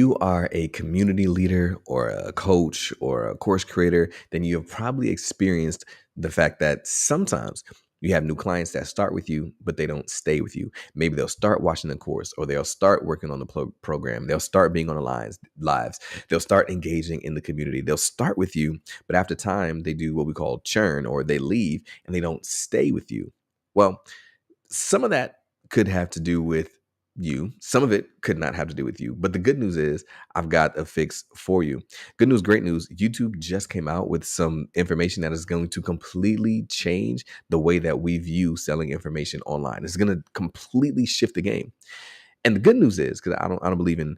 you are a community leader or a coach or a course creator, then you have probably experienced the fact that sometimes you have new clients that start with you, but they don't stay with you. Maybe they'll start watching the course or they'll start working on the program. They'll start being on the lives. They'll start engaging in the community. They'll start with you, but after time, they do what we call churn or they leave and they don't stay with you. Well, some of that could have to do with you. Some of it could not have to do with you. But the good news is I've got a fix for you. Good news, great news. YouTube just came out with some information that is going to completely change the way that we view selling information online. It's going to completely shift the game. And the good news is, because I don't believe in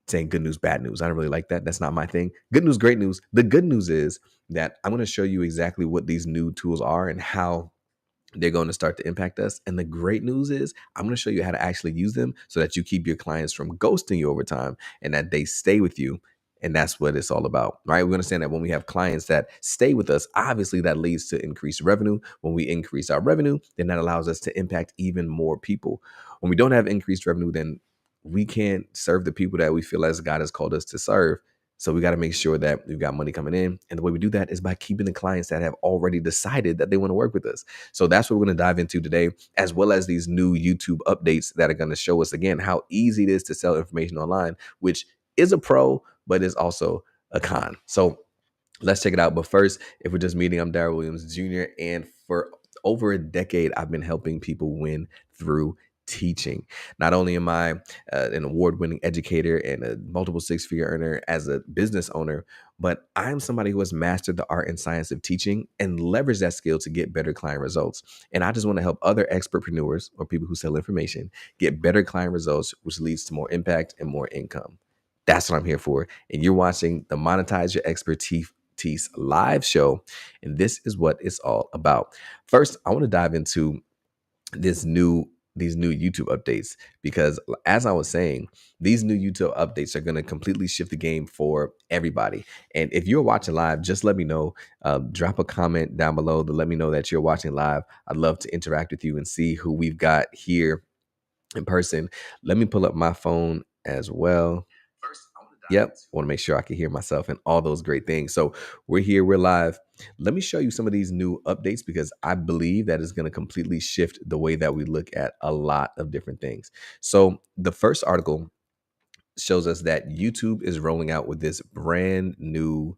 saying good news, bad news. I don't really like that. That's not my thing. Good news, great news. The good news is that I'm going to show you exactly what these new tools are and how they're going to start to impact us. And the great news is I'm going to show you how to actually use them so that you keep your clients from ghosting you over time and that they stay with you. And that's what it's all about, right? We understand that when we have clients that stay with us, obviously that leads to increased revenue. When we increase our revenue, then that allows us to impact even more people. When we don't have increased revenue, then we can't serve the people that we feel as God has called us to serve. So we got to make sure that we've got money coming in. And the way we do that is by keeping the clients that have already decided that they want to work with us. So that's what we're going to dive into today, as well as these new YouTube updates that are going to show us again how easy it is to sell information online, which is a pro, but is also a con. So let's check it out. But first, if we're just meeting, I'm Darrell Williams Jr. And for over a decade, I've been helping people win through teaching. Not only am I an award-winning educator and a multiple six-figure earner as a business owner, but I am somebody who has mastered the art and science of teaching and leveraged that skill to get better client results. And I just want to help other expertpreneurs or people who sell information get better client results, which leads to more impact and more income. That's what I'm here for. And you're watching the Monetize Your Expertise live show. And this is what it's all about. First, I want to dive into these new YouTube updates, because as I was saying, these new YouTube updates are going to completely shift the game for everybody. And if you're watching live, just let me know. Drop a comment down below to let me know that you're watching live. I'd love to interact with you and see who we've got here in person. Let me pull up my phone as well. Yep. Want to make sure I can hear myself and all those great things. So we're here, we're live. Let me show you some of these new updates because I believe that is going to completely shift the way that we look at a lot of different things. So the first article shows us that YouTube is rolling out with these brand new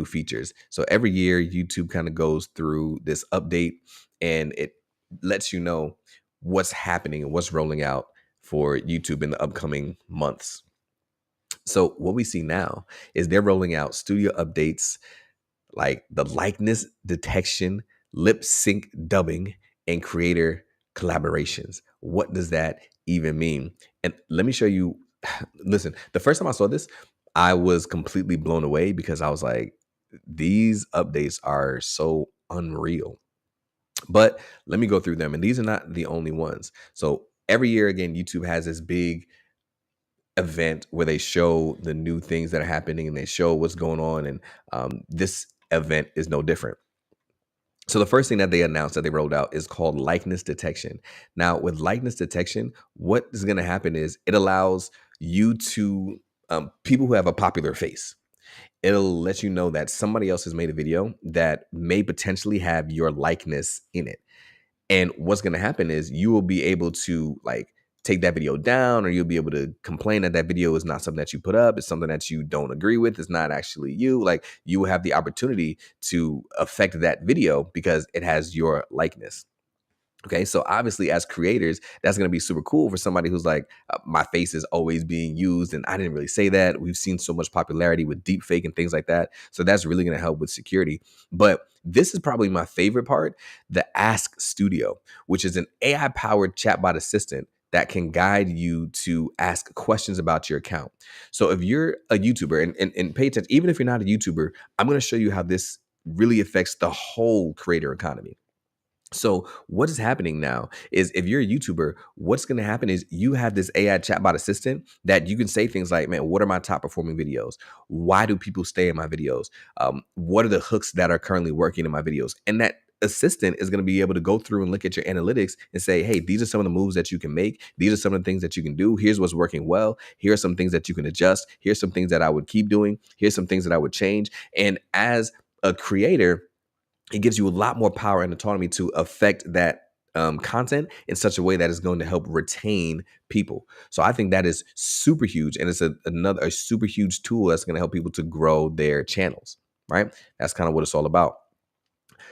features. So every year YouTube kind of goes through this update and it lets you know what's happening and what's rolling out for YouTube in the upcoming months. So what we see now is they're rolling out studio updates like the likeness detection, lip sync dubbing, and creator collaborations. What does that even mean? And let me show you. Listen, the first time I saw this, I was completely blown away because I was like, these updates are so unreal. But let me go through them. And these are not the only ones. So every year, again, YouTube has this big event where they show the new things that are happening and they show what's going on. And this event is no different. So the first thing that they announced that they rolled out is called likeness detection. Now, with likeness detection, what is going to happen is it allows you to people who have a popular face. It'll let you know that somebody else has made a video that may potentially have your likeness in it. And what's going to happen is you will be able to like take that video down, or you'll be able to complain that that video is not something that you put up. It's something that you don't agree with. It's not actually you. Like, you will have the opportunity to affect that video because it has your likeness. Okay, so obviously as creators, that's going to be super cool for somebody who's like, my face is always being used and I didn't really say that. We've seen so much popularity with deepfake and things like that. So that's really going to help with security. But this is probably my favorite part, the Ask Studio, which is an AI powered chatbot assistant that can guide you to ask questions about your account. So if you're a YouTuber and pay attention, even if you're not a YouTuber, I'm going to show you how this really affects the whole creator economy. So what is happening now is if you're a YouTuber, what's going to happen is you have this AI chatbot assistant that you can say things like, man, what are my top performing videos? Why do people stay in my videos? What are the hooks that are currently working in my videos? And that assistant is going to be able to go through and look at your analytics and say, hey, these are some of the moves that you can make. These are some of the things that you can do. Here's what's working well. Here are some things that you can adjust. Here's some things that I would keep doing. Here's some things that I would change. And as a creator, it gives you a lot more power and autonomy to affect that content in such a way that is going to help retain people. So I think that is super huge, and it's another super huge tool that's going to help people to grow their channels. Right? That's kind of what it's all about.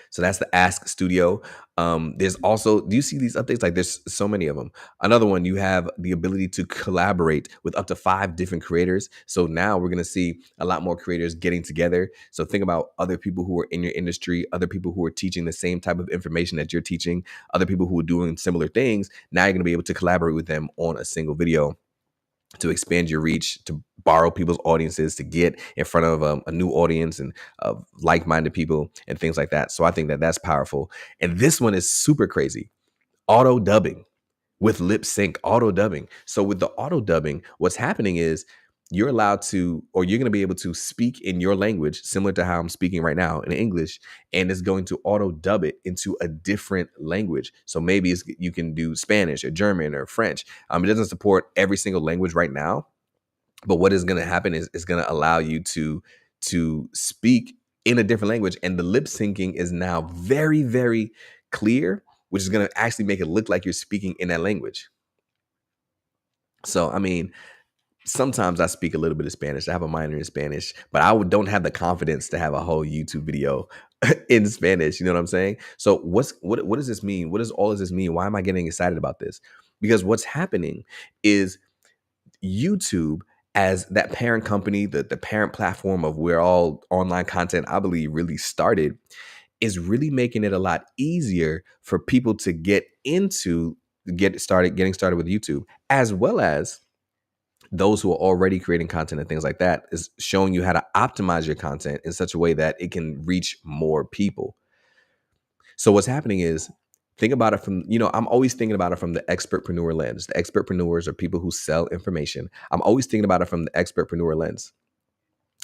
So that's the Ask Studio. There's also, do you see these updates? Like there's so many of them. Another one, you have the ability to collaborate with up to 5 different creators. So now we're going to see a lot more creators getting together. So think about other people who are in your industry, other people who are teaching the same type of information that you're teaching, other people who are doing similar things. Now you're going to be able to collaborate with them on a single video to expand your reach, to borrow people's audiences, to get in front of a new audience and like-minded people and things like that. So I think that that's powerful. And this one is super crazy. Auto dubbing with lip sync, auto dubbing. So with the auto dubbing, what's happening is you're allowed to, or you're going to be able to speak in your language, similar to how I'm speaking right now in English, and it's going to auto dub it into a different language. So maybe you can do Spanish or German or French. It doesn't support every single language right now, but what is going to happen is it's going to allow you to speak in a different language, and the lip syncing is now very, very clear, which is going to actually make it look like you're speaking in that language. So, I mean, sometimes I speak a little bit of Spanish. I have a minor in Spanish, but don't have the confidence to have a whole YouTube video in Spanish. You know what I'm saying? So what does this mean? What does all of this mean? Why am I getting excited about this? Because what's happening is YouTube, as that parent company, the parent platform of where all online content, I believe, really started, is really making it a lot easier for people to getting started with YouTube, as well as those who are already creating content and things like that, is showing you how to optimize your content in such a way that it can reach more people. So what's happening is, think about it from, I'm always thinking about it from the expertpreneur lens. The expertpreneurs are people who sell information. I'm always thinking about it from the expertpreneur lens.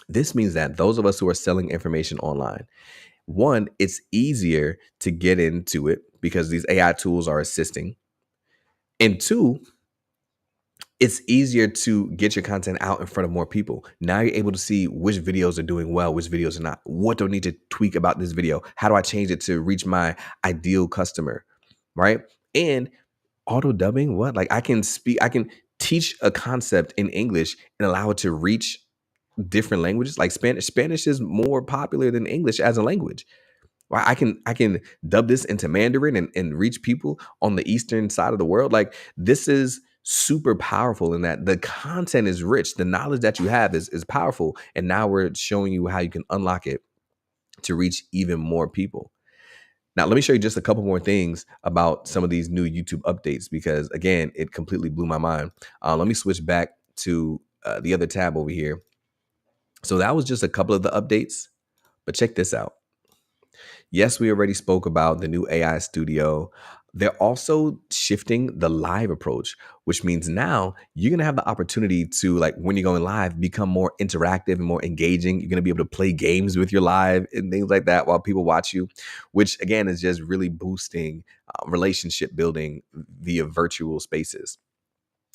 This means that those of us who are selling information online, one, it's easier to get into it because these AI tools are assisting. And two, it's easier to get your content out in front of more people. Now you're able to see which videos are doing well, which videos are not. What do I need to tweak about this video? How do I change it to reach my ideal customer? Right? And auto dubbing, what? Like I can teach a concept in English and allow it to reach different languages. Like Spanish is more popular than English as a language. Right? I can dub this into Mandarin and reach people on the eastern side of the world. Like this is super powerful in that the content is rich. The knowledge that you have is powerful. And now we're showing you how you can unlock it to reach even more people. Now, let me show you just a couple more things about some of these new YouTube updates, because again, it completely blew my mind. Let me switch back to the other tab over here. So that was just a couple of the updates, but check this out. Yes, we already spoke about the new AI Studio. They're also shifting the live approach, which means now you're going to have the opportunity to, like, when you're going live, become more interactive and more engaging. You're going to be able to play games with your live and things like that while people watch you, which again is just really boosting relationship building via virtual spaces.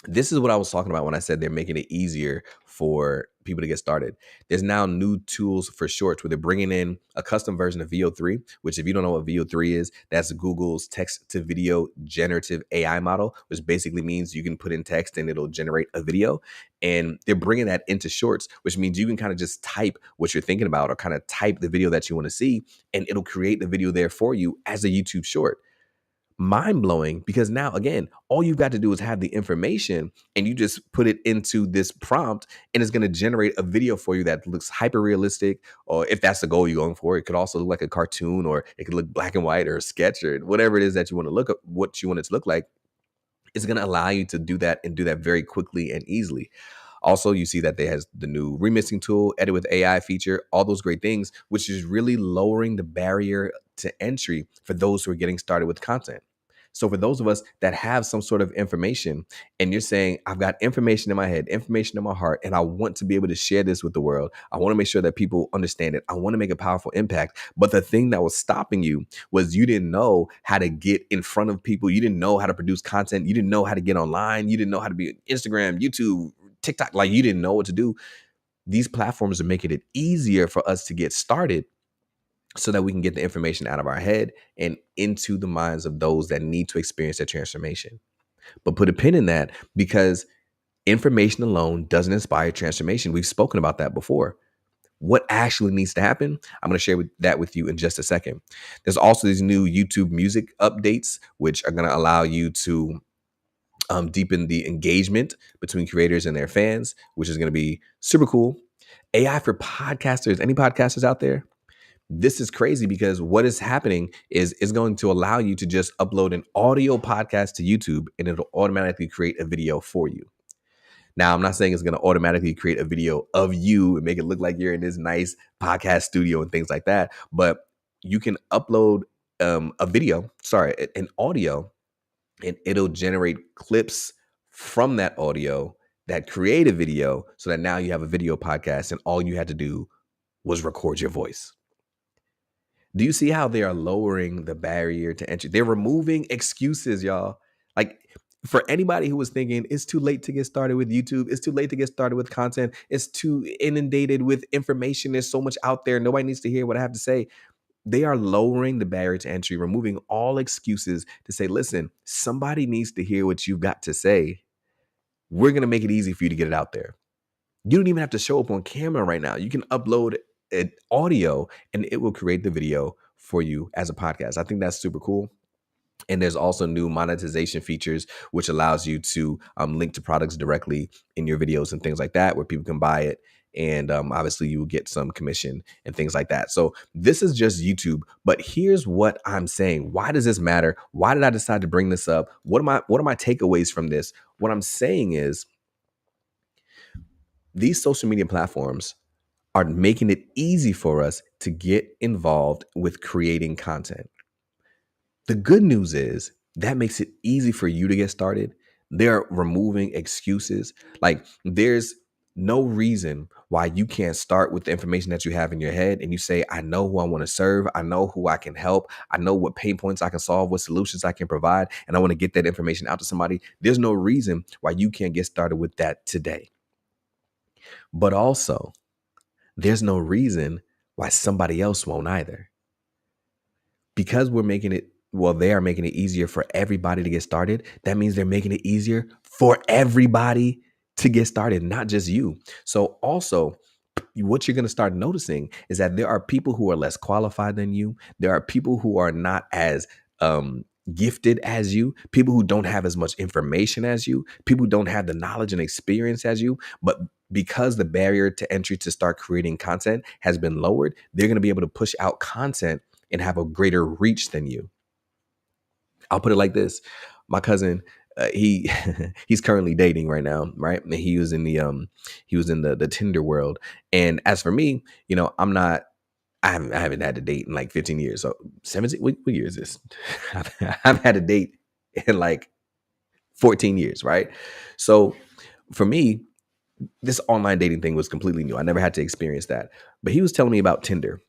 This is what I was talking about when I said they're making it easier for people to get started. There's now new tools for shorts where they're bringing in a custom version of VO3, which, if you don't know what VO3 is, that's Google's text to video generative AI model, which basically means you can put in text and it'll generate a video. And they're bringing that into shorts, which means you can kind of just type what you're thinking about or kind of type the video that you want to see, and it'll create the video there for you as a YouTube short. Mind-blowing, because now again, all you've got to do is have the information and you just put it into this prompt and it's going to generate a video for you that looks hyper realistic. Or if that's the goal you're going for, it could also look like a cartoon, or it could look black and white or a sketch, or whatever it is that you want to look at, what you want it to look like. It's going to allow you to do that and do that very quickly and easily. Also, you see that there has the new remixing tool, edit with AI feature, all those great things, which is really lowering the barrier to entry for those who are getting started with content. So for those of us that have some sort of information, and you're saying, I've got information in my head, information in my heart, and I want to be able to share this with the world. I want to make sure that people understand it. I want to make a powerful impact. But the thing that was stopping you was you didn't know how to get in front of people. You didn't know how to produce content. You didn't know how to get online. You didn't know how to be on Instagram, YouTube, TikTok. Like, you didn't know what to do. These platforms are making it easier for us to get started so that we can get the information out of our head and into the minds of those that need to experience that transformation. But put a pin in that, because information alone doesn't inspire transformation. We've spoken about that before. What actually needs to happen? I'm going to share that with you in just a second. There's also these new YouTube music updates, which are going to allow you to deepen the engagement between creators and their fans, which is going to be super cool. AI for podcasters. Any podcasters out there? This is crazy, because what is happening is it's going to allow you to just upload an audio podcast to YouTube, and it'll automatically create a video for you. Now, I'm not saying it's going to automatically create a video of you and make it look like you're in this nice podcast studio and things like that, but you can upload an audio, and it'll generate clips from that audio that create a video, so that now you have a video podcast, and all you had to do was record your voice. Do you see how they are lowering the barrier to entry? They're removing excuses, y'all. Like, for anybody who was thinking it's too late to get started with YouTube, it's too late to get started with content, it's too inundated with information, there's so much out there, nobody needs to hear what I have to say. They are lowering the barrier to entry, removing all excuses to say, listen, somebody needs to hear what you've got to say. We're going to make it easy for you to get it out there. You don't even have to show up on camera right now. You can upload an audio, and it will create the video for you as a podcast. I think that's super cool. And there's also new monetization features, which allows you to link to products directly in your videos and things like that, where people can buy it. And obviously you will get some commission and things like that. So this is just YouTube. But here's what I'm saying. Why does this matter? Why did I decide to bring this up? What are my takeaways from this? What I'm saying is, these social media platforms are making it easy for us to get involved with creating content. The good news is that makes it easy for you to get started. They're removing excuses. Like, there's no reason why you can't start with the information that you have in your head and you say, I know who I want to serve. I know who I can help. I know what pain points I can solve, what solutions I can provide, and I want to get that information out to somebody. There's no reason why you can't get started with that today. But also, there's no reason why somebody else won't either. Because they are making it easier for everybody to get started. That means they're making it easier for everybody to get started, not just you. So also, what you're going to start noticing is that there are people who are less qualified than you. There are people who are not as gifted as you, people who don't have as much information as you, people who don't have the knowledge and experience as you. But because the barrier to entry to start creating content has been lowered, they're going to be able to push out content and have a greater reach than you. I'll put it like this. My cousin, he's currently dating right now, right? And he was in the Tinder world. And as for me, I haven't had a date in like 15 years. So 17, what year is this? I've had a date in like 14 years, right? So for me, this online dating thing was completely new. I never had to experience that. But he was telling me about Tinder.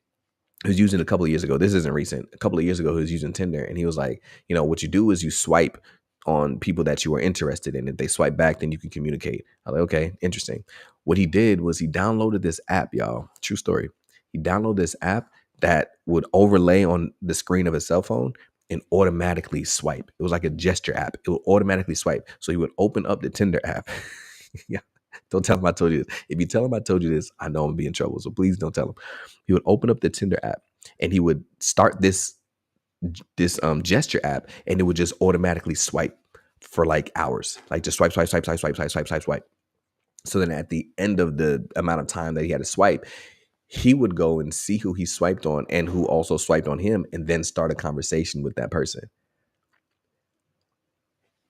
He was using it a couple of years ago. This isn't recent. A couple of years ago, he was using Tinder, and he was like, what you do is you swipe on people that you are interested in. If they swipe back, then you can communicate. I was like, okay, interesting. What he did was he downloaded this app, y'all. True story. He downloaded this app that would overlay on the screen of his cell phone and automatically swipe. It was like a gesture app. It would automatically swipe. So he would open up the Tinder app. Yeah. Don't tell him I told you this. If you tell him I told you this, I know I'm gonna be in trouble. So please don't tell him. He would open up the Tinder app and he would start this gesture app, and it would just automatically swipe for like hours. Like, just swipe, swipe, swipe, swipe, swipe, swipe, swipe, swipe, swipe. So then at the end of the amount of time that he had to swipe, he would go and see who he swiped on and who also swiped on him, and then start a conversation with that person.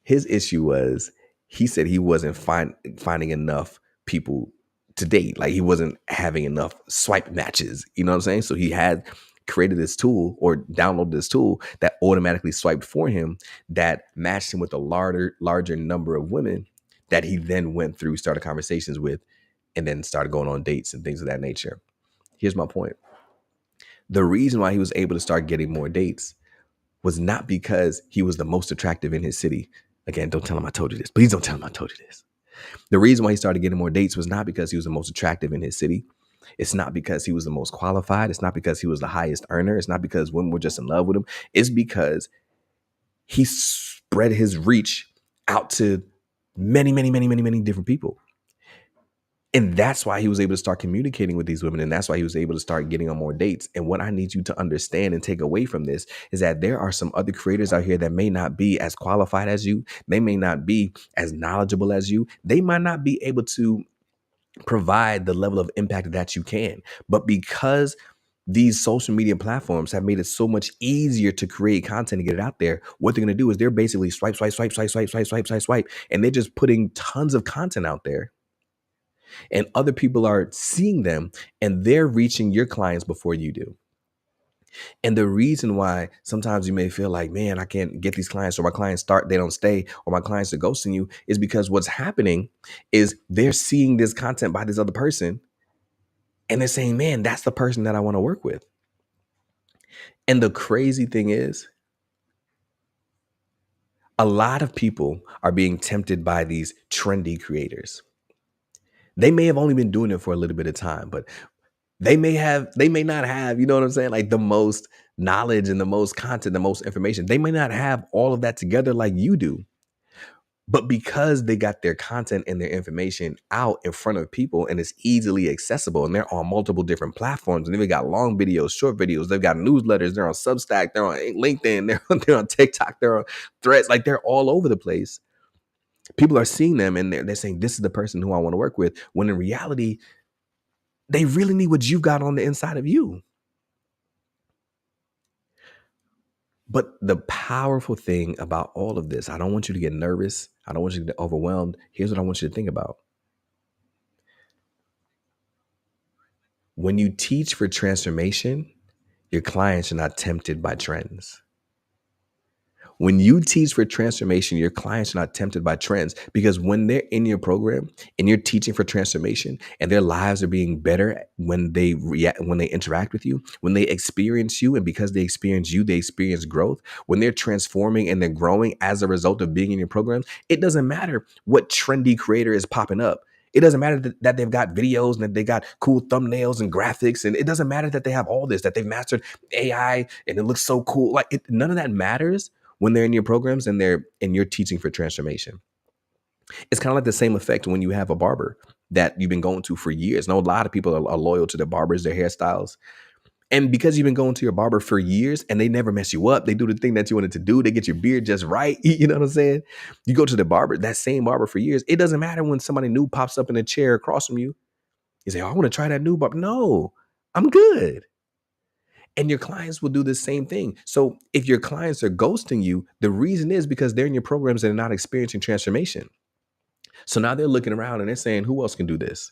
His issue was, he said he wasn't finding enough people to date. Like, he wasn't having enough swipe matches. You know what I'm saying? So he had created this tool or downloaded this tool that automatically swiped for him, that matched him with a larger number of women that he then went through, started conversations with, and then started going on dates and things of that nature. Here's my point. The reason why he was able to start getting more dates was not because he was the most attractive in his city. Again, don't tell him I told you this. Please don't tell him I told you this. The reason why he started getting more dates was not because he was the most attractive in his city. It's not because he was the most qualified. It's not because he was the highest earner. It's not because women were just in love with him. It's because he spread his reach out to many, many, many, many, many different people. And that's why he was able to start communicating with these women. And that's why he was able to start getting on more dates. And what I need you to understand and take away from this is that there are some other creators out here that may not be as qualified as you. They may not be as knowledgeable as you. They might not be able to provide the level of impact that you can. But because these social media platforms have made it so much easier to create content and get it out there, what they're going to do is they're basically swipe, swipe, swipe, swipe, swipe, swipe, swipe, swipe, swipe. And they're just putting tons of content out there. And other people are seeing them and they're reaching your clients before you do. And the reason why sometimes you may feel like, man, I can't get these clients, or my clients they don't stay, or my clients are ghosting you, is because what's happening is they're seeing this content by this other person and they're saying, man, that's the person that I want to work with. And the crazy thing is, a lot of people are being tempted by these trendy creators. They may have only been doing it for a little bit of time, but they may not have, you know what I'm saying? Like the most knowledge and the most content, the most information. They may not have all of that together like you do. But because they got their content and their information out in front of people and it's easily accessible, and they're on multiple different platforms, and they've got long videos, short videos, they've got newsletters, they're on Substack, they're on LinkedIn, they're on TikTok, they're on Threads, like they're all over the place. People are seeing them and they're saying, this is the person who I want to work with, when in reality, they really need what you've got on the inside of you. But the powerful thing about all of this, I don't want you to get nervous. I don't want you to get overwhelmed. Here's what I want you to think about. When you teach for transformation, your clients are not tempted by trends. When you teach for transformation, your clients are not tempted by trends, because when they're in your program and you're teaching for transformation and their lives are being better when they interact with you, when they experience you, and because they experience you, they experience growth. When they're transforming and they're growing as a result of being in your programs, it doesn't matter what trendy creator is popping up. It doesn't matter that they've got videos and that they got cool thumbnails and graphics. And it doesn't matter that they have all this, that they've mastered AI and it looks so cool. Like none of that matters when they're in your programs and you're teaching for transformation. It's kind of like the same effect when you have a barber that you've been going to for years. Now, a lot of people are loyal to their barbers, their hairstyles. And because you've been going to your barber for years and they never mess you up, they do the thing that you wanted to do. They get your beard just right. You know what I'm saying? You go to the barber, that same barber for years. It doesn't matter when somebody new pops up in a chair across from you. You say, oh, I want to try that new barber. No, I'm good. And your clients will do the same thing. So if your clients are ghosting you, the reason is because they're in your programs and they're not experiencing transformation. So now they're looking around and they're saying, who else can do this?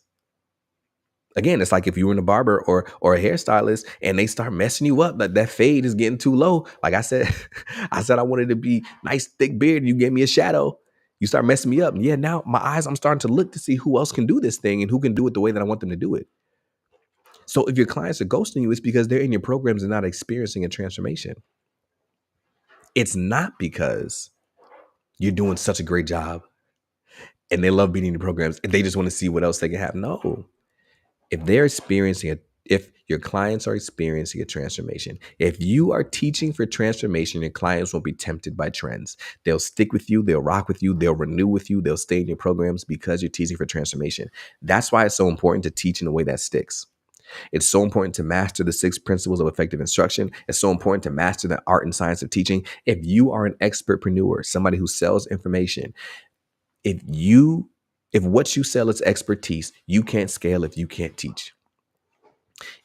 Again, it's like if you were in a barber or a hairstylist and they start messing you up, like that fade is getting too low. Like I said, I wanted to be nice, thick beard, and you gave me a shadow. You start messing me up. And yeah, now my eyes, I'm starting to look to see who else can do this thing and who can do it the way that I want them to do it. So if your clients are ghosting you, it's because they're in your programs and not experiencing a transformation. It's not because you're doing such a great job and they love being in your programs and they just want to see what else they can have. No. If your clients are experiencing a transformation, if you are teaching for transformation, your clients won't be tempted by trends. They'll stick with you. They'll rock with you. They'll renew with you. They'll stay in your programs because you're teaching for transformation. That's why it's so important to teach in a way that sticks. It's so important to master the 6 principles of effective instruction. It's so important to master the art and science of teaching. If you are an expertpreneur, somebody who sells information, if what you sell is expertise, you can't scale if you can't teach.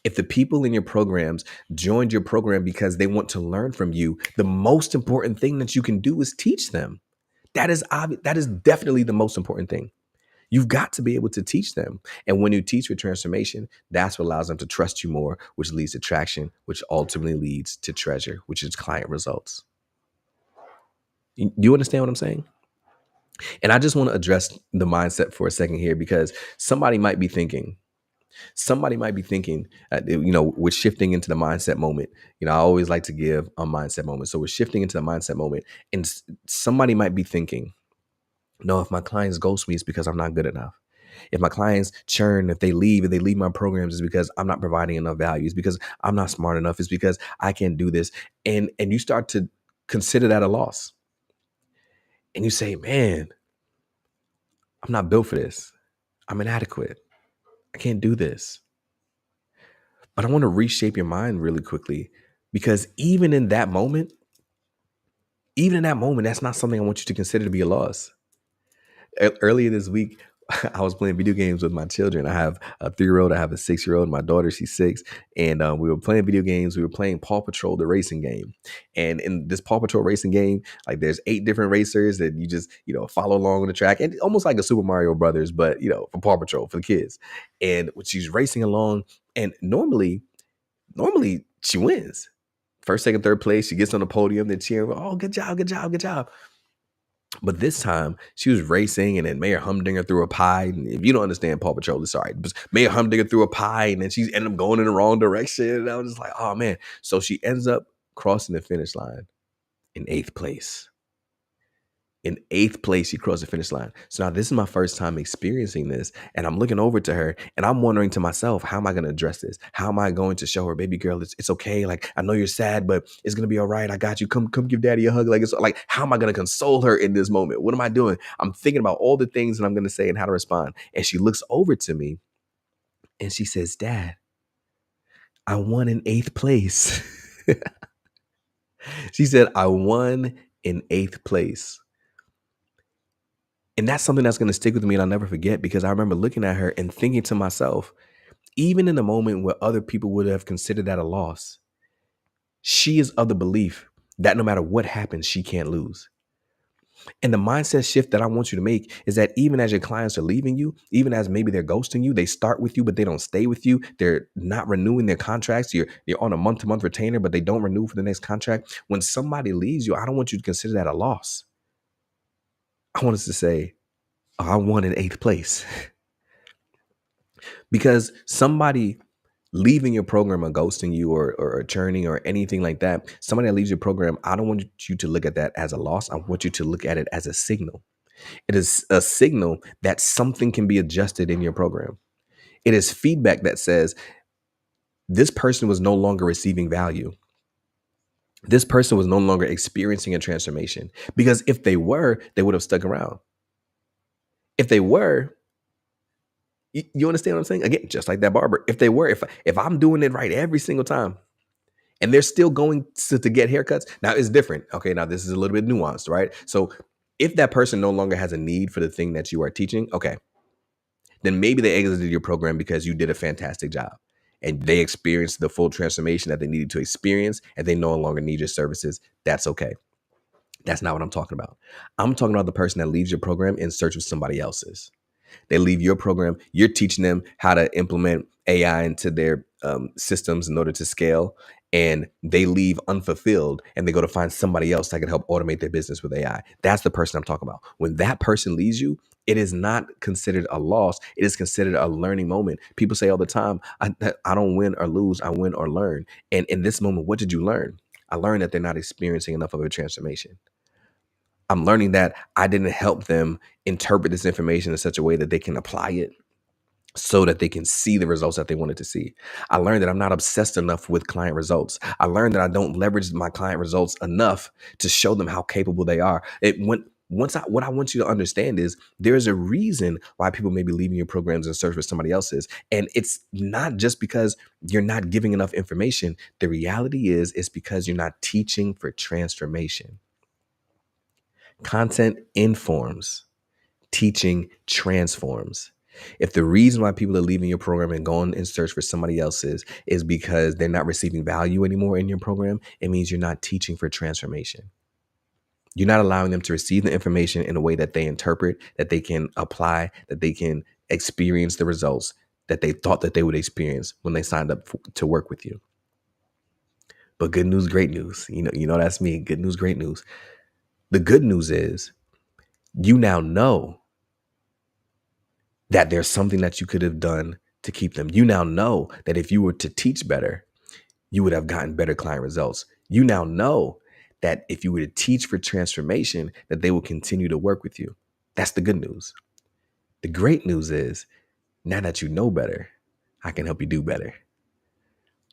If the people in your programs joined your program because they want to learn from you, the most important thing that you can do is teach them. That is definitely the most important thing. You've got to be able to teach them. And when you teach with transformation, that's what allows them to trust you more, which leads to traction, which ultimately leads to treasure, which is client results. Do you understand what I'm saying? And I just want to address the mindset for a second here, because somebody might be thinking, with shifting into the mindset moment, I always like to give a mindset moment. So we're shifting into the mindset moment, and somebody might be thinking, no, if my clients ghost me, it's because I'm not good enough. If my clients churn, if they leave my programs, it's because I'm not providing enough value. It's because I'm not smart enough. It's because I can't do this. And you start to consider that a loss. And you say, man, I'm not built for this. I'm inadequate. I can't do this. But I want to reshape your mind really quickly, because even in that moment, that's not something I want you to consider to be a loss. Earlier this week, I was playing video games with my children. I have a 3-year-old, I have a 6-year-old. My daughter, she's 6, and we were playing video games. We were playing Paw Patrol, the racing game. And in this Paw Patrol racing game, like, there's 8 different racers that you just follow along on the track, and almost like a Super Mario Brothers, but for Paw Patrol for the kids. And when she's racing along, and normally she wins. First, second, third place. She gets on the podium. They're cheering. Oh, good job, good job, good job. But this time she was racing, and then Mayor Humdinger threw a pie. And if you don't understand Paw Patrol, sorry. But Mayor Humdinger threw a pie, and then she ended up going in the wrong direction. And I was just like, oh man. So she ends up crossing the finish line in 8th place. In 8th place, she crossed the finish line. So now this is my first time experiencing this. And I'm looking over to her, and I'm wondering to myself, how am I going to address this? How am I going to show her, baby girl, it's okay. Like, I know you're sad, but it's going to be all right. I got you. Come give daddy a hug. Like, it's like, how am I going to console her in this moment? What am I doing? I'm thinking about all the things that I'm going to say and how to respond. And she looks over to me and she says, Dad, I won in 8th place. She said, I won in 8th place. And that's something that's going to stick with me, and I'll never forget, because I remember looking at her and thinking to myself, even in a moment where other people would have considered that a loss, she is of the belief that no matter what happens, she can't lose. And the mindset shift that I want you to make is that even as your clients are leaving you, even as maybe they're ghosting you, they start with you, but they don't stay with you. They're not renewing their contracts. You're on a month-to-month retainer, but they don't renew for the next contract. When somebody leaves you, I don't want you to consider that a loss. I want us to say, oh, I won in 8th place. Because somebody leaving your program or ghosting you or churning or anything like that, somebody that leaves your program, I don't want you to look at that as a loss. I want you to look at it as a signal. It is a signal that something can be adjusted in your program. It is feedback that says this person was no longer receiving value. This person was no longer experiencing a transformation, because if they were, they would have stuck around. If they were, you understand what I'm saying? Again, just like that barber. If they were, if I'm doing it right every single time, and they're still going to get haircuts, now it's different. Okay, now this is a little bit nuanced, right? So if that person no longer has a need for the thing that you are teaching, okay, then maybe they exited your program because you did a fantastic job and they experienced the full transformation that they needed to experience, and they no longer need your services. That's okay. That's not what I'm talking about. I'm talking about the person that leaves your program in search of somebody else's. They leave your program. You're teaching them how to implement AI into their systems in order to scale, and they leave unfulfilled, and they go to find somebody else that can help automate their business with AI. That's the person I'm talking about. When that person leaves you, it is not considered a loss. It is considered a learning moment. People say all the time, I don't win or lose. I win or learn. And in this moment, what did you learn? I learned that they're not experiencing enough of a transformation. I'm learning that I didn't help them interpret this information in such a way that they can apply it so that they can see the results that they wanted to see. I learned that I'm not obsessed enough with client results. I learned that I don't leverage my client results enough to show them how capable they are. What I want you to understand is there's a reason why people may be leaving your programs in search for somebody else's. And it's not just because you're not giving enough information. The reality is it's because you're not teaching for transformation. Content informs, teaching transforms. If the reason why people are leaving your program and going in search for somebody else's is because they're not receiving value anymore in your program, it means you're not teaching for transformation. You're not allowing them to receive the information in a way that they interpret, that they can apply, that they can experience the results that they thought that they would experience when they signed up to work with you. But good news, great news. You know that's me. Good news, great news. The good news is you now know that there's something that you could have done to keep them. You now know that if you were to teach better, you would have gotten better client results. You now know that if you were to teach for transformation, that they will continue to work with you. That's the good news. The great news is now that you know better, I can help you do better.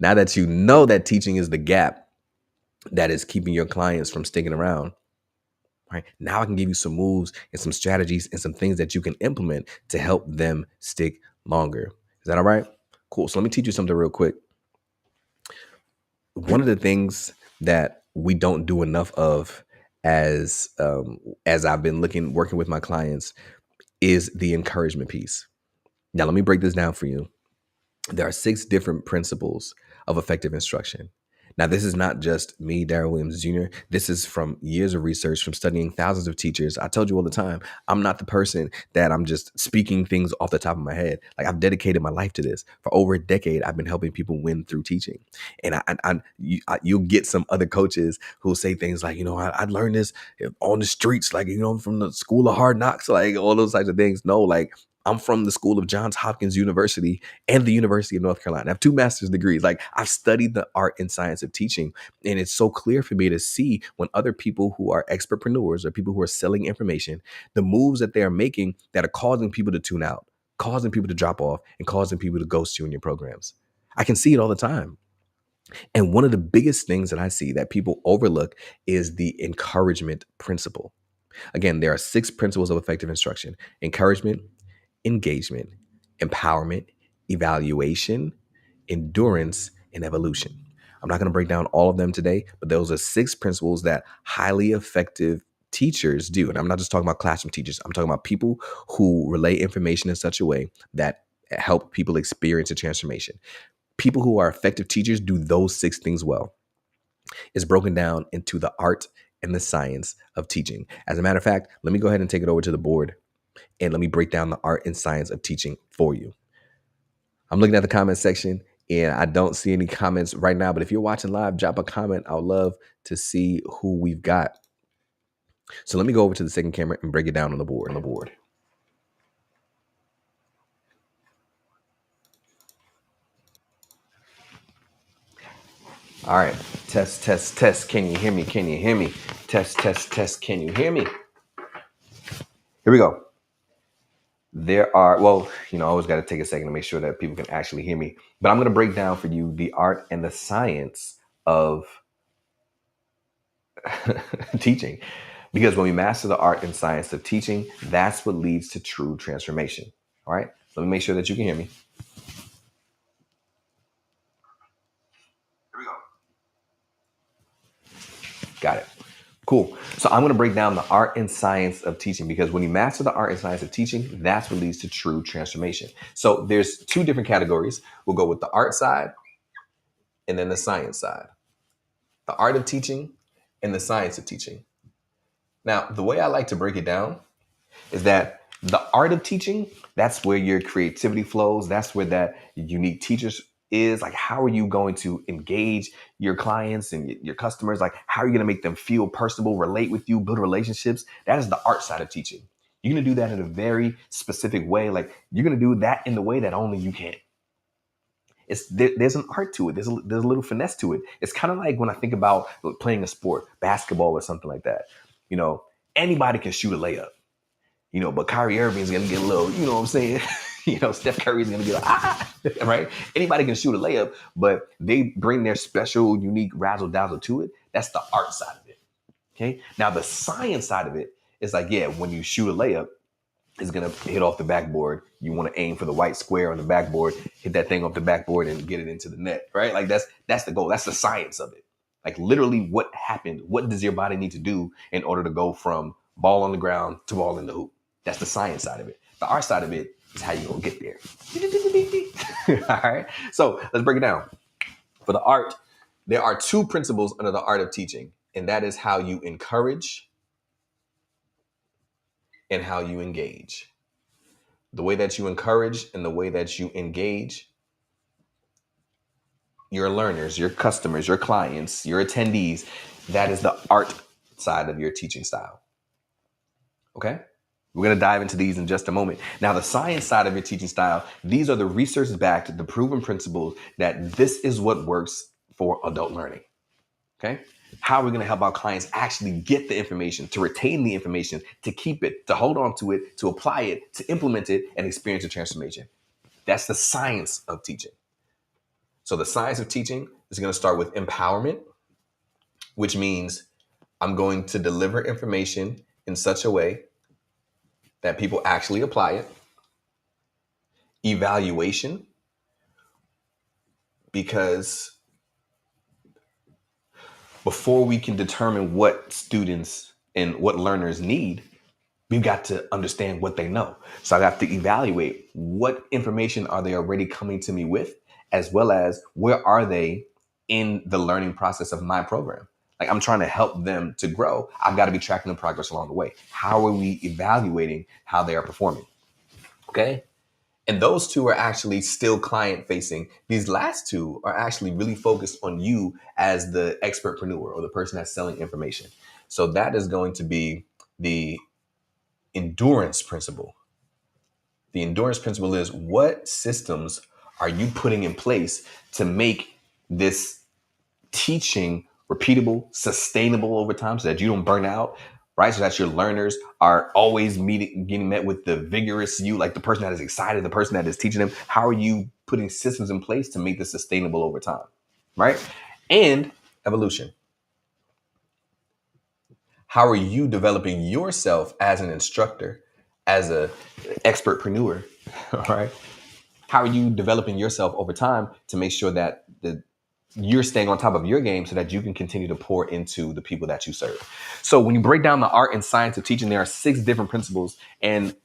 Now that you know that teaching is the gap that is keeping your clients from sticking around, right? Now I can give you some moves and some strategies and some things that you can implement to help them stick longer. Is that all right? Cool. So let me teach you something real quick. One of the things that we don't do enough of as I've been working with my clients is the encouragement piece. Now let me break this down for you. There are 6 different principles of effective instruction. Now, this is not just me, Darrell Williams Jr. This is from years of research, from studying thousands of teachers. I told you all the time, I'm not the person that I'm just speaking things off the top of my head. Like, I've dedicated my life to this. For over a decade, I've been helping people win through teaching. And you'll get some other coaches who'll say things like, I learned this on the streets, like, from the school of hard knocks, like all those types of things. No, like, I'm from the school of Johns Hopkins University and the University of North Carolina. I have 2 master's degrees. Like, I've studied the art and science of teaching. And it's so clear for me to see when other people who are expertpreneurs or people who are selling information, the moves that they are making that are causing people to tune out, causing people to drop off, and causing people to ghost you in your programs. I can see it all the time. And one of the biggest things that I see that people overlook is the encouragement principle. Again, there are 6 principles of effective instruction: encouragement, engagement, empowerment, evaluation, endurance, and evolution. I'm not going to break down all of them today, but those are 6 principles that highly effective teachers do. And I'm not just talking about classroom teachers. I'm talking about people who relay information in such a way that help people experience a transformation. People who are effective teachers do those 6 things well. It's broken down into the art and the science of teaching. As a matter of fact, let me go ahead and take it over to the board and let me break down the art and science of teaching for you. I'm looking at the comment section and I don't see any comments right now, but if you're watching live, drop a comment. I would love to see who we've got. So let me go over to the second camera and break it down on the board. All right. Test, test, test. Can you hear me? Can you hear me? Test, test, test. Can you hear me? Here we go. There are, I always got to take a second to make sure that people can actually hear me. But I'm going to break down for you the art and the science of teaching. Because when we master the art and science of teaching, that's what leads to true transformation. All right. So let me make sure that you can hear me. Here we go. Got it. Cool. So I'm going to break down the art and science of teaching, because when you master the art and science of teaching, that's what leads to true transformation. So there's 2 different categories. We'll go with the art side and then the science side. The art of teaching and the science of teaching. Now, the way I like to break it down is that the art of teaching, that's where your creativity flows. That's where that unique teachers is. Like, how are you going to engage your clients and your customers? Like, how are you going to make them feel personable, relate with you, build relationships? That is the art side of teaching. You're going to do that in a very specific way. Like, you're going to do that in the way that only you can. There's an art to it. There's a little finesse to it. It's kind of like when I think about playing a sport, basketball or something like that. Anybody can shoot a layup. But Kyrie Irving's going to get a little, you know what I'm saying? Steph Curry's going to get right? Anybody can shoot a layup, but they bring their special, unique razzle dazzle to it. That's the art side of it. Okay. Now the science side of it is like, when you shoot a layup, it's going to hit off the backboard. You want to aim for the white square on the backboard, hit that thing off the backboard and get it into the net, right? Like that's the goal. That's the science of it. Like, literally, what happened? What does your body need to do in order to go from ball on the ground to ball in the hoop? That's the science side of it. The art side of it is how you gonna get there. All right. So let's break it down. For the art, there are 2 principles under the art of teaching, and that is how you encourage in how you engage. The way that you encourage and the way that you engage your learners, your customers, your clients, your attendees, that is the art side of your teaching style. Okay? We're going to dive into these in just a moment. Now, the science side of your teaching style, these are the research-backed, the proven principles that this is what works for adult learning. Okay? How are we going to help our clients actually get the information, to retain the information, to keep it, to hold on to it, to apply it, to implement it, and experience a transformation? That's the science of teaching. So the science of teaching is going to start with empowerment, which means I'm going to deliver information in such a way that people actually apply it. Evaluation, because before we can determine what students and what learners need, we've got to understand what they know. So I have to evaluate what information are they already coming to me with, as well as where are they in the learning process of my program. Like, I'm trying to help them to grow. I've got to be tracking the progress along the way. How are we evaluating how they are performing? Okay. And those two are actually still client facing. These last two are actually really focused on you as the expertpreneur or the person that's selling information. So that is going to be the endurance principle. The endurance principle is, what systems are you putting in place to make this teaching repeatable, sustainable over time, so that you don't burn out, right? So that your learners are always getting met with the vigorous you, like the person that is excited, the person that is teaching them. How are you putting systems in place to make this sustainable over time, right? And evolution. How are you developing yourself as an instructor, as a expertpreneur, all right? How are you developing yourself over time to make sure that you're staying on top of your game so that you can continue to pour into the people that you serve? So when you break down the art and science of teaching, there are 6 different principles, and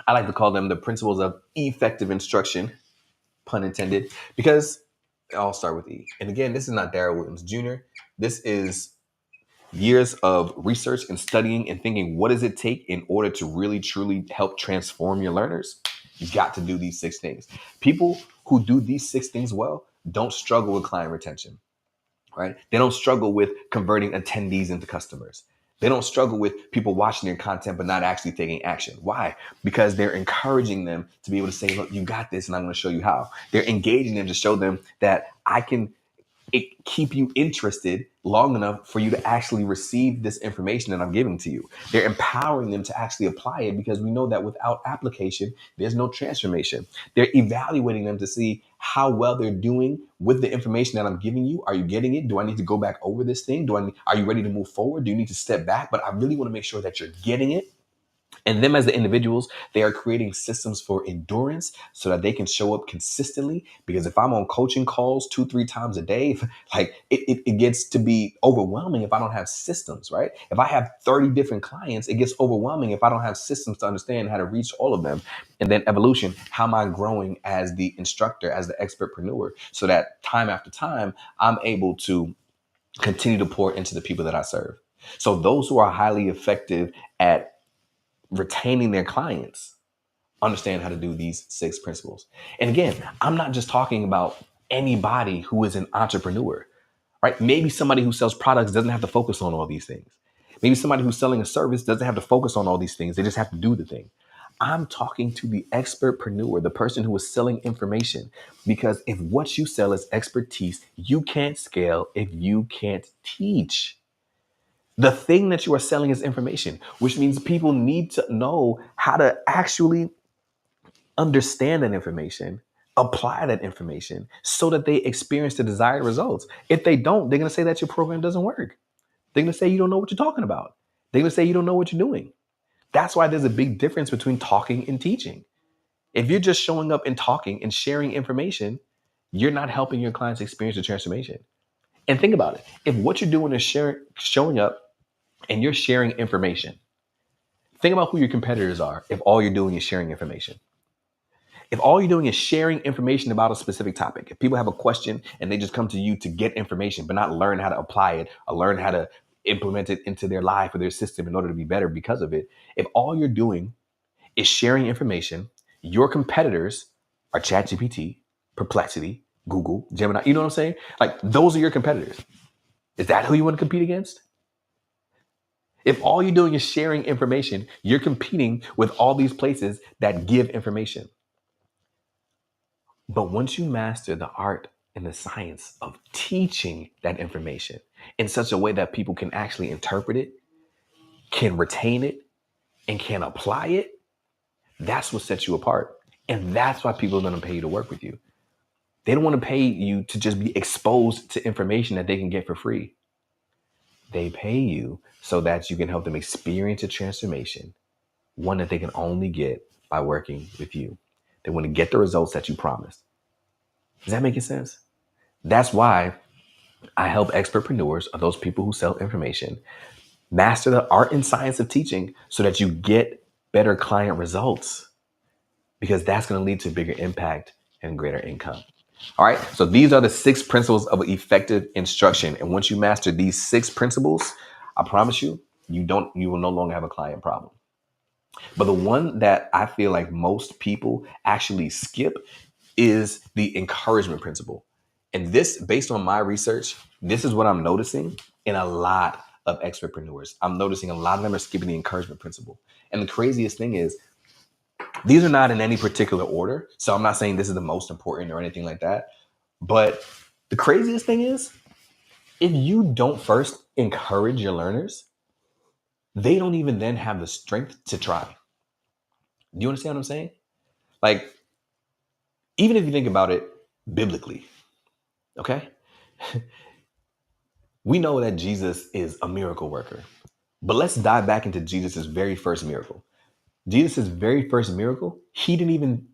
I like to call them the principles of effective instruction, pun intended, because they all start with E. And again, this is not Darrell Williams Jr. This is years of research and studying and thinking, what does it take in order to really, truly help transform your learners? You got to do these 6 things. People who do these 6 things well don't struggle with client retention, right? They don't struggle with converting attendees into customers. They don't struggle with people watching their content but not actually taking action. Why? Because they're encouraging them to be able to say, look, you got this, and I'm going to show you how. They're engaging them to show them that I can keep you interested long enough for you to actually receive this information that I'm giving to you. They're empowering them to actually apply it, because we know that without application, there's no transformation. They're evaluating them to see how well they're doing with the information that I'm giving you. Are you getting it? Do I need to go back over this thing? Are you ready to move forward? Do you need to step back? But I really want to make sure that you're getting it. And them as the individuals, they are creating systems for endurance so that they can show up consistently. Because if I'm on coaching calls 2-3 times a day, like it gets to be overwhelming if I don't have systems, right? If I have 30 different clients, it gets overwhelming if I don't have systems to understand how to reach all of them. And then evolution, how am I growing as the instructor, as the expertpreneur, so that time after time, I'm able to continue to pour into the people that I serve. So those who are highly effective at retaining their clients understand how to do these 6 principles. And again, I'm not just talking about anybody who is an entrepreneur, right? Maybe somebody who sells products doesn't have to focus on all these things. Maybe somebody who's selling a service doesn't have to focus on all these things. They just have to do the thing. I'm talking to the expertpreneur, the person who is selling information, because if what you sell is expertise, you can't scale if you can't teach. The thing that you are selling is information, which means people need to know how to actually understand that information, apply that information so that they experience the desired results. If they don't, they're going to say that your program doesn't work. They're going to say you don't know what you're talking about. They're going to say you don't know what you're doing. That's why there's a big difference between talking and teaching. If you're just showing up and talking and sharing information, you're not helping your clients experience the transformation. And think about it. If what you're doing is showing up and you're sharing information, think about who your competitors are if all you're doing is sharing information. If all you're doing is sharing information about a specific topic, if people have a question and they just come to you to get information, but not learn how to apply it or learn how to implement it into their life or their system in order to be better because of it. If all you're doing is sharing information, your competitors are ChatGPT, Perplexity, Google, Gemini. You know what I'm saying? Like, those are your competitors. Is that who you want to compete against? If all you're doing is sharing information, you're competing with all these places that give information. But once you master the art and the science of teaching that information in such a way that people can actually interpret it, can retain it, and can apply it, that's what sets you apart. And that's why people are going to pay you to work with you. They don't want to pay you to just be exposed to information that they can get for free. They pay you so that you can help them experience a transformation, one that they can only get by working with you. They want to get the results that you promised. Does that make sense? That's why I help expertpreneurs, or those people who sell information, master the art and science of teaching so that you get better client results, because that's going to lead to bigger impact and greater income. All right. So these are the 6 principles of effective instruction. And once you master these 6 principles, I promise you, you will no longer have a client problem. But the one that I feel like most people actually skip is the encouragement principle. And this, based on my research, this is what I'm noticing in a lot of expertpreneurs. I'm noticing a lot of them are skipping the encouragement principle. And the craziest thing is, these are not in any particular order. So I'm not saying this is the most important or anything like that. But the craziest thing is, if you don't first encourage your learners, they don't even then have the strength to try. Do you understand what I'm saying? Like, even if you think about it biblically, okay? We know that Jesus is a miracle worker. But let's dive back into Jesus' very first miracle. Jesus' very first miracle, he didn't even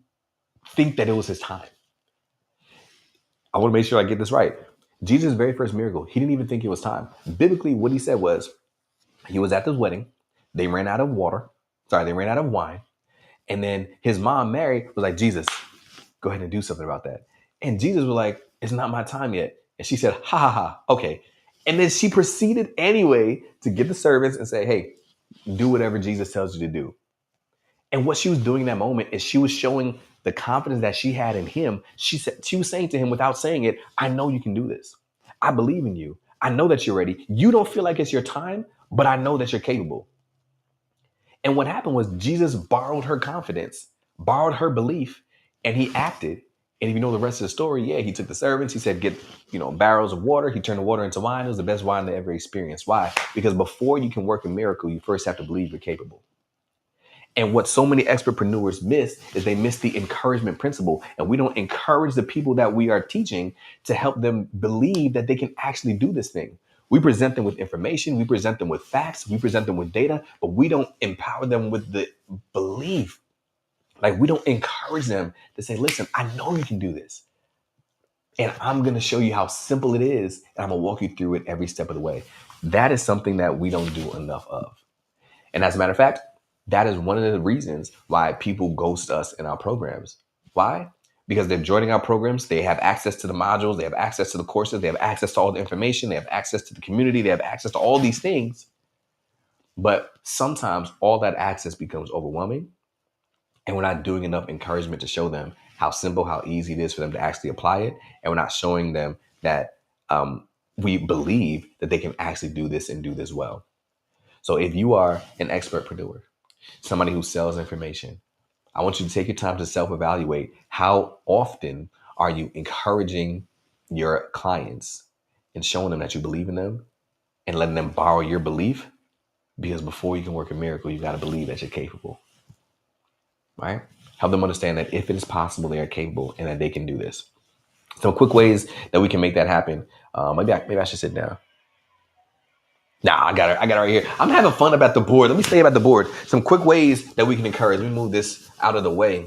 think that it was his time. I want to make sure I get this right. Jesus' very first miracle, he didn't even think it was time. Biblically, what he said was, he was at this wedding. They ran out of water. Sorry, they ran out of wine. And then his mom, Mary, was like, Jesus, go ahead and do something about that. And Jesus was like, it's not my time yet. And she said, ha ha ha, okay. And then she proceeded anyway to get the servants and say, hey, do whatever Jesus tells you to do. And what she was doing in that moment is she was showing the confidence that she had in him. She was saying to him without saying it, I know you can do this. I believe in you. I know that you're ready. You don't feel like it's your time, but I know that you're capable. And what happened was Jesus borrowed her confidence, borrowed her belief, and he acted. And if you know the rest of the story, yeah, he took the servants. He said, get, barrels of water. He turned the water into wine. It was the best wine they ever experienced. Why? Because before you can work a miracle, you first have to believe you're capable. And what so many expertpreneurs miss is they miss the encouragement principle. And we don't encourage the people that we are teaching to help them believe that they can actually do this thing. We present them with information, we present them with facts, we present them with data, but we don't empower them with the belief. Like, we don't encourage them to say, listen, I know you can do this. And I'm going to show you how simple it is. And I'm going to walk you through it every step of the way. That is something that we don't do enough of. And as a matter of fact, that is one of the reasons why people ghost us in our programs. Why? Because they're joining our programs. They have access to the modules. They have access to the courses. They have access to all the information. They have access to the community. They have access to all these things. But sometimes all that access becomes overwhelming. And we're not doing enough encouragement to show them how simple, how easy it is for them to actually apply it. And we're not showing them that we believe that they can actually do this and do this well. So if you are an expertpreneur, somebody who sells information, I want you to take your time to self-evaluate. How often are you encouraging your clients and showing them that you believe in them and letting them borrow your belief? Because before you can work a miracle, you got to believe that you're capable, right? Help them understand that if it is possible, they are capable and that they can do this. Some quick ways that we can make that happen. Maybe I should sit down. Nah, I got it right here. I'm having fun about the board. Let me stay about the board. Some quick ways that we can encourage. Let me move this out of the way.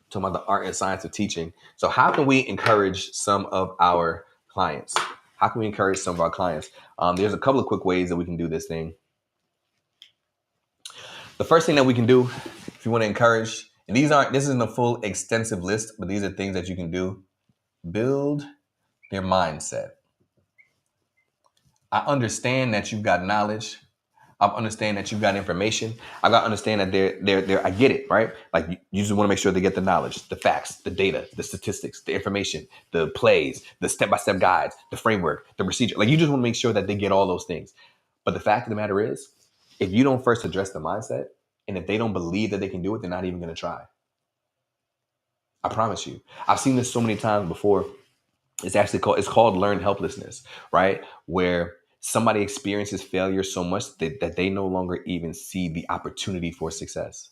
Talking about the art and science of teaching. So how can we encourage some of our clients? How can we encourage some of our clients? There's a couple of quick ways that we can do this thing. The first thing that we can do, if you want to encourage, and this isn't a full extensive list, but these are things that you can do. Build their mindset. I understand that you've got knowledge. I understand that you've got information. I got to understand that they're. I get it, right? Like you just want to make sure they get the knowledge, the facts, the data, the statistics, the information, the plays, the step-by-step guides, the framework, the procedure. Like you just want to make sure that they get all those things. But the fact of the matter is, if you don't first address the mindset, and if they don't believe that they can do it, they're not even going to try. I promise you. I've seen this so many times before. It's called learned helplessness, right? Where somebody experiences failure so much that they no longer even see the opportunity for success.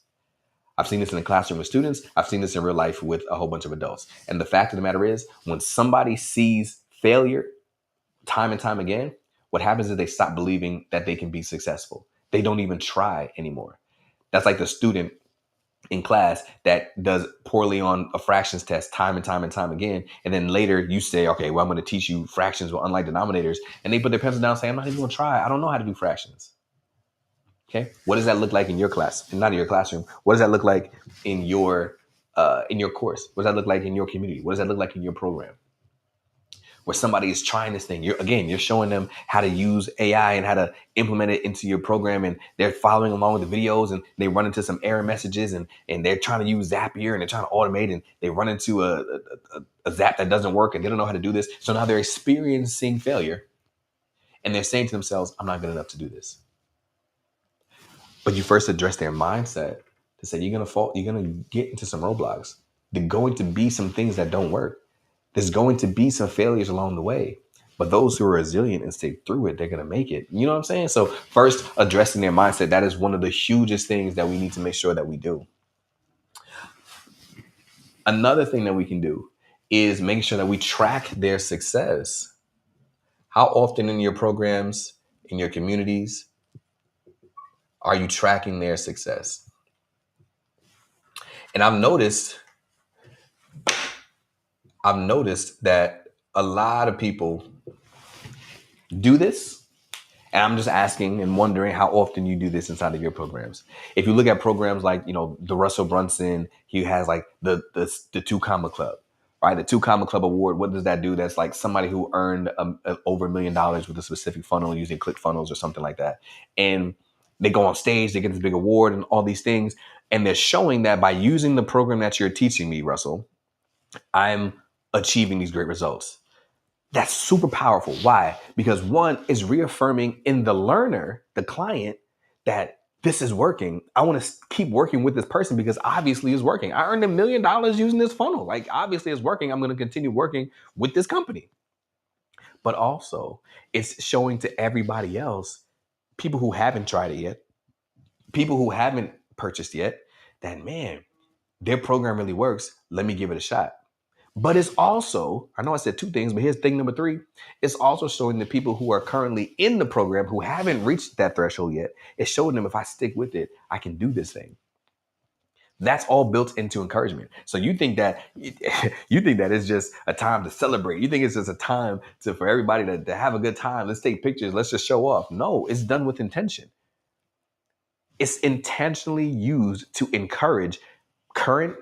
I've seen this in the classroom with students. I've seen this in real life with a whole bunch of adults. And the fact of the matter is, when somebody sees failure time and time again, what happens is they stop believing that they can be successful. They don't even try anymore. That's like the student in class that does poorly on a fractions test time and time and time again. And then later you say, okay, well, I'm going to teach you fractions with unlike denominators. And they put their pencil down and say, I'm not even going to try. I don't know how to do fractions. Okay. What does that look like in your class? And not in your classroom. What does that look like in your course? What does that look like in your community? What does that look like in your program? Where somebody is trying this thing. You're showing them how to use AI and how to implement it into your program, and they're following along with the videos, and they run into some error messages, and they're trying to use Zapier and they're trying to automate, and they run into a Zap that doesn't work, and they don't know how to do this. So now they're experiencing failure, and they're saying to themselves, "I'm not good enough to do this." But you first address their mindset to say you're gonna fall, you're gonna get into some roadblocks. There's going to be some things that don't work. There's going to be some failures along the way. But those who are resilient and stay through it, they're gonna make it. You know what I'm saying? So first addressing their mindset, that is one of the hugest things that we need to make sure that we do. Another thing that we can do is making sure that we track their success. How often in your programs, in your communities, are you tracking their success? And I've noticed that a lot of people do this. And I'm just asking and wondering how often you do this inside of your programs. If you look at programs like, the Russell Brunson, he has like the Two Comma Club, right? The Two Comma Club Award. What does that do? That's like somebody who earned over $1 million with a specific funnel using ClickFunnels or something like that. And they go on stage, they get this big award and all these things. And they're showing that by using the program that you're teaching me, Russell, I'm achieving these great results. That's super powerful. Why? Because one is reaffirming in the learner, the client, that this is working. I want to keep working with this person because obviously it's working. I earned $1 million using this funnel. Like obviously it's working. I'm going to continue working with this company. But also it's showing to everybody else, people who haven't tried it yet, people who haven't purchased yet, that man, their program really works. Let me give it a shot. But it's also, I know I said two things, but here's thing number three. It's also showing the people who are currently in the program who haven't reached that threshold yet. It's showing them if I stick with it, I can do this thing. That's all built into encouragement. So you think that you think that it's just a time to celebrate. You think it's just a time for everybody to have a good time. Let's take pictures. Let's just show off. No, it's done with intention. It's intentionally used to encourage current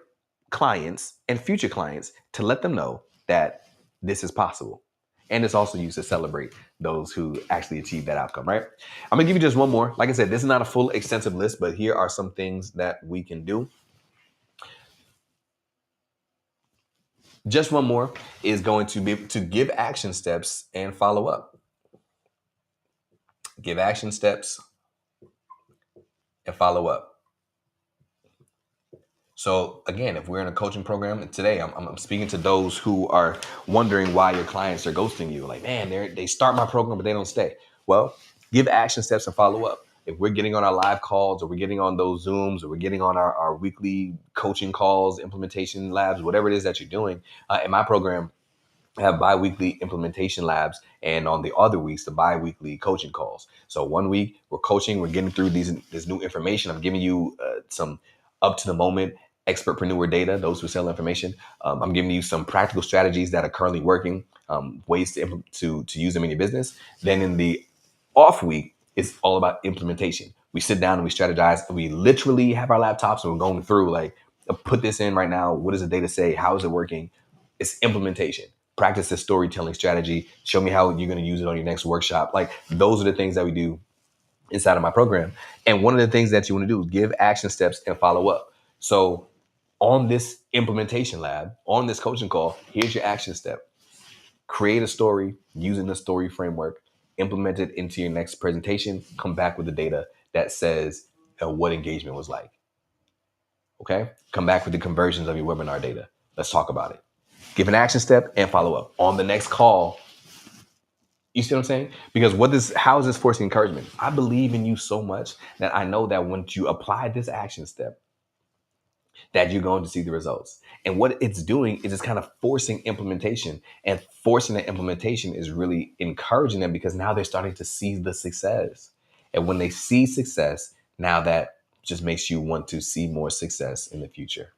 clients and future clients to let them know that this is possible. And it's also used to celebrate those who actually achieve that outcome, right? I'm gonna give you just one more. Like I said, this is not a full extensive list, but here are some things that we can do. Just one more is going to be to give action steps and follow up. Give action steps and follow up. So again, if we're in a coaching program today, I'm speaking to those who are wondering why your clients are ghosting you. Like, man, they start my program, but they don't stay. Well, give action steps and follow up. If we're getting on our live calls or we're getting on those Zooms or we're getting on our weekly coaching calls, implementation labs, whatever it is that you're doing, in my program, I have bi-weekly implementation labs, and on the other weeks, the bi-weekly coaching calls. So one week we're coaching, we're getting through this new information. I'm giving you some up to the moment expertpreneur data, those who sell information. I'm giving you some practical strategies that are currently working, ways to use them in your business. Then in the off week, it's all about implementation. We sit down and we strategize. And we literally have our laptops and we're going through like, put this in right now. What does the data say? How is it working? It's implementation. Practice this storytelling strategy. Show me how you're going to use it on your next workshop. Like those are the things that we do inside of my program. And one of the things that you want to do is give action steps and follow up. So on this implementation lab, on this coaching call, here's your action step. Create a story using the story framework, implement it into your next presentation, come back with the data that says what engagement was like. Okay? Come back with the conversions of your webinar data. Let's talk about it. Give an action step and follow up. On the next call, you see what I'm saying? Because how is this forcing encouragement? I believe in you so much that I know that once you apply this action step, that you're going to see the results. And what it's doing is it's kind of forcing implementation. And forcing the implementation is really encouraging them because now they're starting to see the success. And when they see success, now that just makes you want to see more success in the future.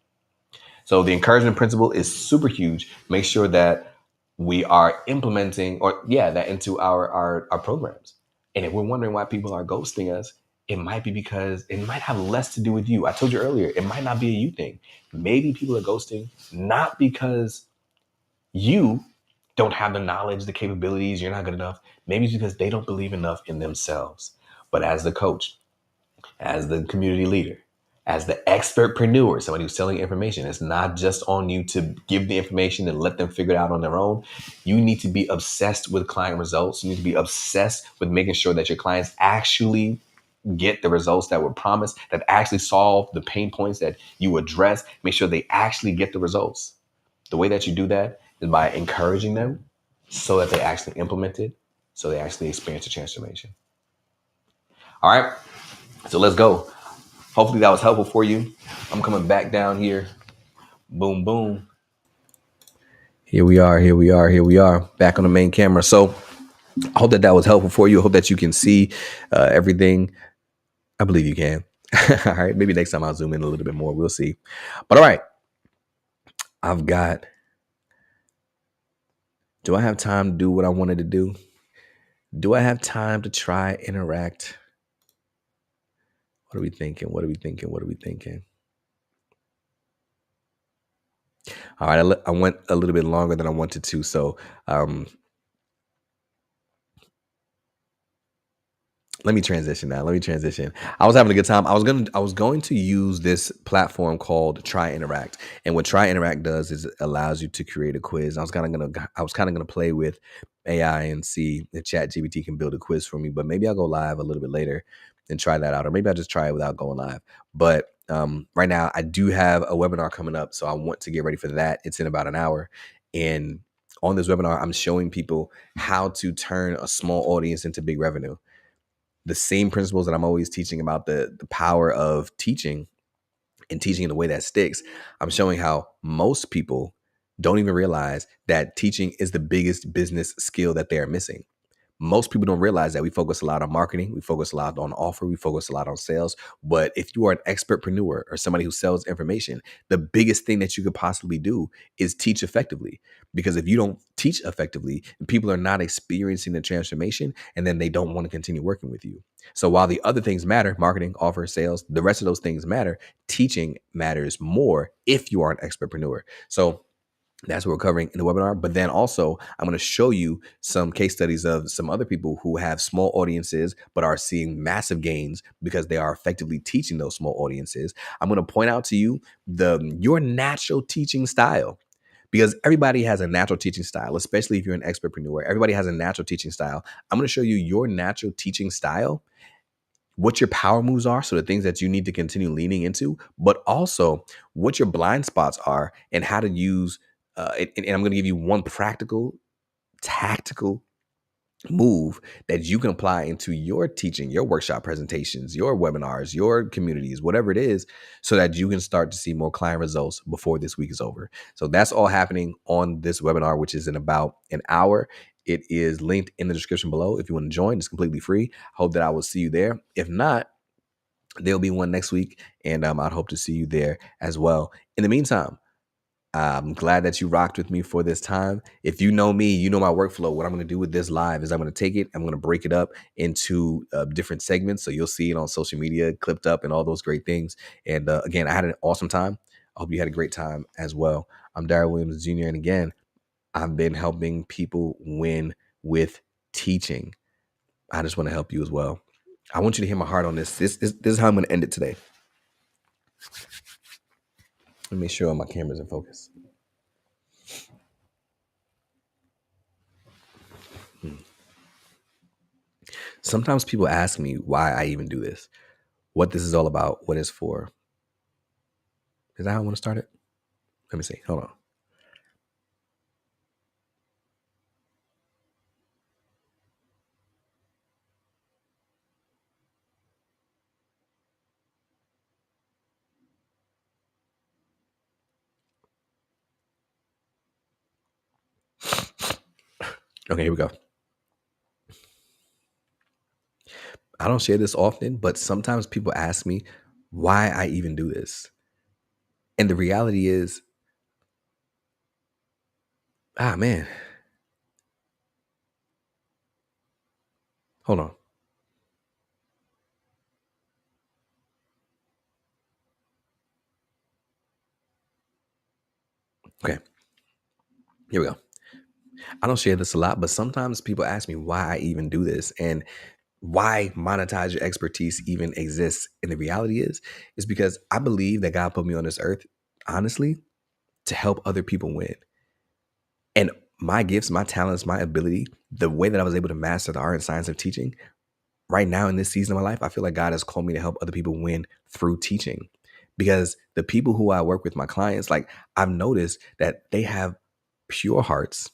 So the encouragement principle is super huge. Make sure that we are implementing that into our programs. And if we're wondering why people are ghosting us, it might be because it might have less to do with you. I told you earlier, it might not be a you thing. Maybe people are ghosting not because you don't have the knowledge, the capabilities, you're not good enough. Maybe it's because they don't believe enough in themselves. But as the coach, as the community leader, as the expertpreneur, somebody who's selling information, it's not just on you to give the information and let them figure it out on their own. You need to be obsessed with client results. You need to be obsessed with making sure that your clients actually get the results that were promised, that actually solve the pain points that you address. Make sure they actually get the results. The way that you do that is by encouraging them so that they actually implement it, so they actually experience a transformation. All right, so let's go. Hopefully that was helpful for you. I'm coming back down here. Boom, boom. Here we are. Back on the main camera. So I hope that was helpful for you. I hope that you can see everything. I believe you can. All right. Maybe next time I'll zoom in a little bit more. We'll see. But all right. Do I have time to do what I wanted to do? Do I have time to try interact? What are we thinking? All right. I went a little bit longer than I wanted to. So let me transition now. I was having a good time. I was going to use this platform called Try Interact. And what Try Interact does is it allows you to create a quiz. I was kind of gonna play with AI and see if ChatGPT can build a quiz for me. But maybe I'll go live a little bit later and try that out. Or maybe I'll just try it without going live. But right now I do have a webinar coming up. So I want to get ready for that. It's in about an hour. And on this webinar, I'm showing people how to turn a small audience into big revenue. The same principles that I'm always teaching about the power of teaching and teaching in a way that sticks. I'm showing how most people don't even realize that teaching is the biggest business skill that they are missing. Most people don't realize that we focus a lot on marketing. We focus a lot on offer. We focus a lot on sales. But if you are an expertpreneur or somebody who sells information, the biggest thing that you could possibly do is teach effectively. Because if you don't teach effectively, people are not experiencing the transformation, and then they don't want to continue working with you. So while the other things matter, marketing, offer, sales, the rest of those things matter, teaching matters more if you are an expertpreneur. So that's what we're covering in the webinar. But then also, I'm going to show you some case studies of some other people who have small audiences, but are seeing massive gains because they are effectively teaching those small audiences. I'm going to point out to you your natural teaching style, because everybody has a natural teaching style, especially if you're an expertpreneur. Everybody has a natural teaching style. I'm going to show you your natural teaching style, what your power moves are, so the things that you need to continue leaning into, but also what your blind spots are and how to use and I'm going to give you one practical, tactical move that you can apply into your teaching, your workshop presentations, your webinars, your communities, whatever it is, so that you can start to see more client results before this week is over. So that's all happening on this webinar, which is in about an hour. It is linked in the description below. If you want to join, it's completely free. Hope that I will see you there. If not, there'll be one next week, and I'd hope to see you there as well. In the meantime, I'm glad that you rocked with me for this time. If you know me, you know my workflow. What I'm going to do with this live is I'm going to take it, I'm going to break it up into different segments. So you'll see it on social media, clipped up, and all those great things. And again, I had an awesome time. I hope you had a great time as well. I'm Darrell Williams Jr. And again, I've been helping people win with teaching. I just want to help you as well. I want you to hear my heart on this. This is how I'm going to end it today. Let me make sure my camera's in focus. Sometimes people ask me why I even do this, what this is all about, what it's for. Is that how I want to start it? Let me see. Hold on. Okay, here we go. I don't share this often, but sometimes people ask me why I even do this. And the reality is, man, hold on. Okay, here we go. I don't share this a lot, but sometimes people ask me why I even do this and why monetize your expertise even exists. And the reality is because I believe that God put me on this earth, honestly, to help other people win. And my gifts, my talents, my ability, the way that I was able to master the art and science of teaching right now in this season of my life, I feel like God has called me to help other people win through teaching. Because the people who I work with, my clients, like I've noticed that they have pure hearts,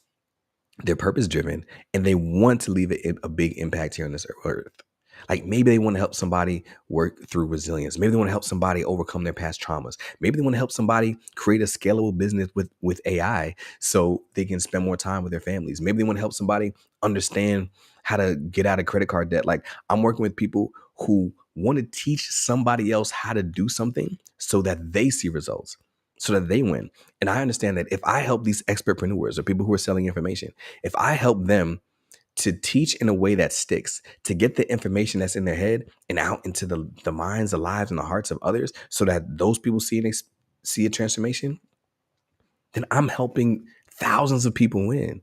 they're purpose driven, and they want to leave a big impact here on this earth. Like maybe they want to help somebody work through resilience. Maybe they want to help somebody overcome their past traumas. Maybe they want to help somebody create a scalable business with AI so they can spend more time with their families. Maybe they want to help somebody understand how to get out of credit card debt. Like I'm working with people who want to teach somebody else how to do something so that they see results, so that they win. And I understand that if I help these expertpreneurs or people who are selling information, if I help them to teach in a way that sticks, to get the information that's in their head and out into the minds, the lives, and the hearts of others so that those people see a transformation, then I'm helping thousands of people win.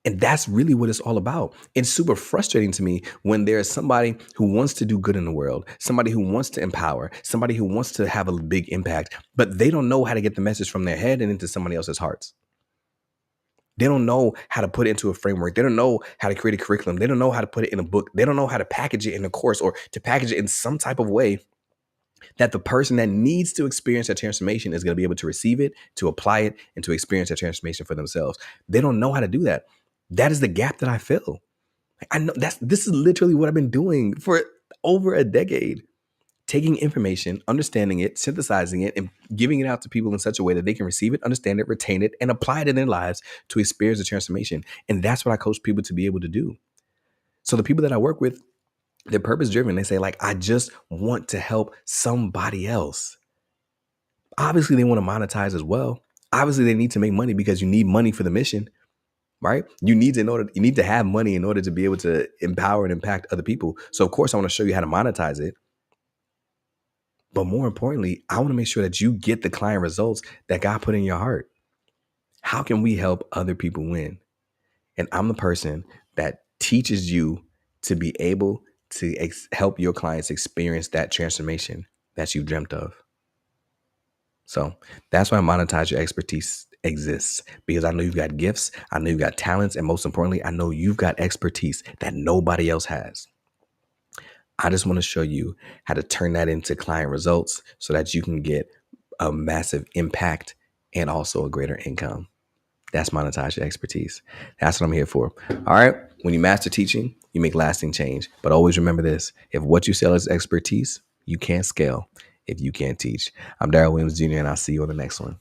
And that's really what it's all about. It's super frustrating to me when there's somebody who wants to do good in the world, somebody who wants to empower, somebody who wants to have a big impact, but they don't know how to get the message from their head and into somebody else's hearts. They don't know how to put it into a framework. They don't know how to create a curriculum. They don't know how to put it in a book. They don't know how to package it in a course or to package it in some type of way that the person that needs to experience that transformation is going to be able to receive it, to apply it, and to experience that transformation for themselves. They don't know how to do that. That is the gap that I feel. I know this is literally what I've been doing for over a decade. Taking information, understanding it, synthesizing it, and giving it out to people in such a way that they can receive it, understand it, retain it, and apply it in their lives to experience the transformation. And that's what I coach people to be able to do. So the people that I work with, they're purpose driven. They say, like, I just want to help somebody else. Obviously, they want to monetize as well. Obviously, they need to make money because you need money for the mission, right? You need to have money in order to be able to empower and impact other people. So of course, I want to show you how to monetize it. But more importantly, I want to make sure that you get the client results that God put in your heart. How can we help other people win? And I'm the person that teaches you to be able to help your clients experience that transformation that you've dreamt of. So that's why Monetize Your Expertise exists, because I know you've got gifts, I know you've got talents, and most importantly, I know you've got expertise that nobody else has. I just want to show you how to turn that into client results so that you can get a massive impact and also a greater income. That's Monetize Your Expertise. That's what I'm here for. All right. When you master teaching, you make lasting change. But always remember this: if what you sell is expertise, you can't scale if you can't teach. I'm Darrell Williams Jr., and I'll see you on the next one.